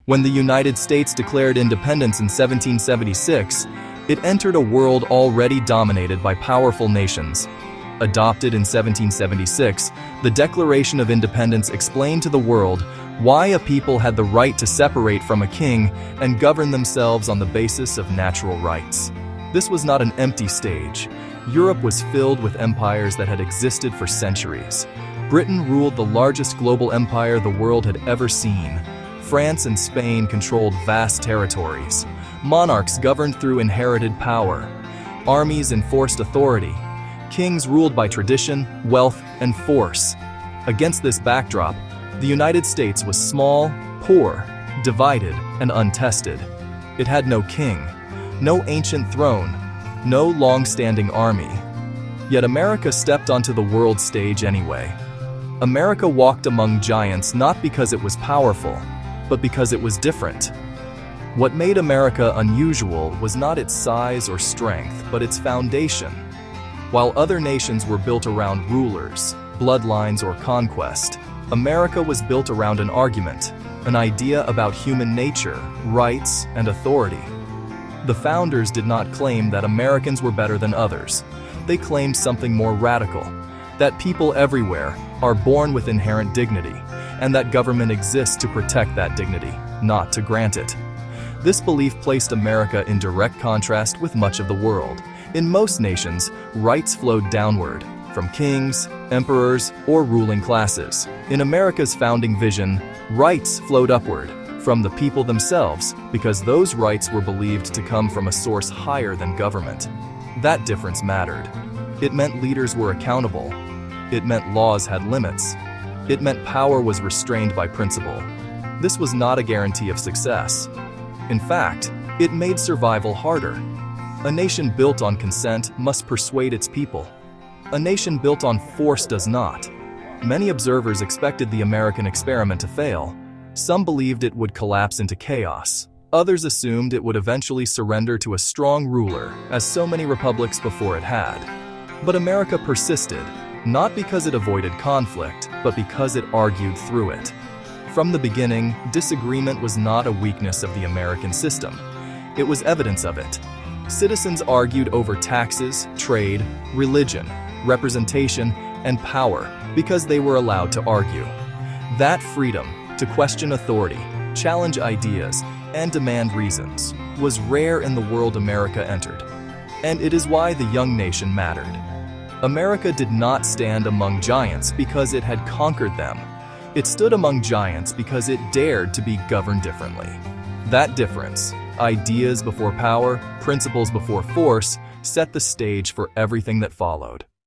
When the United States declared independence in 1776, it entered a world already dominated by powerful nations. Adopted in 1776, the Declaration of Independence explained to the world why a people had the right to separate from a king and govern themselves on the basis of natural rights. This was not an empty stage. Europe was filled with empires that had existed for centuries. Britain ruled the largest global empire the world had ever seen. France and Spain controlled vast territories. Monarchs governed through inherited power. Armies enforced authority. Kings ruled by tradition, wealth, and force. Against this backdrop, the United States was small, poor, divided, and untested. It had no king, no ancient throne, no long-standing army. Yet America stepped onto the world stage anyway. America walked among giants not because it was powerful, but because it was different. What made America unusual was not its size or strength, but its foundation. While other nations were built around rulers, bloodlines, or conquest, America was built around an argument, an idea about human nature, rights, and authority. The founders did not claim that Americans were better than others. They claimed something more radical, that people everywhere are born with inherent dignity, and that government exists to protect that dignity, not to grant it. This belief placed America in direct contrast with much of the world. In most nations, rights flowed downward, from kings, emperors, or ruling classes. In America's founding vision, rights flowed upward, from the people themselves, because those rights were believed to come from a source higher than government. That difference mattered. It meant leaders were accountable. It meant laws had limits. It meant power was restrained by principle. This was not a guarantee of success. In fact, it made survival harder. A nation built on consent must persuade its people. A nation built on force does not. Many observers expected the American experiment to fail. Some believed it would collapse into chaos. Others assumed it would eventually surrender to a strong ruler, as so many republics before it had. But America persisted, not because it avoided conflict, but because it argued through it. From the beginning, disagreement was not a weakness of the American system. It was evidence of it. Citizens argued over taxes, trade, religion, representation, and power because they were allowed to argue. That freedom to question authority, challenge ideas, and demand reasons was rare in the world America entered. And it is why the young nation mattered. America did not stand among giants because it had conquered them. It stood among giants because it dared to be governed differently. That difference, ideas before power, principles before force, set the stage for everything that followed.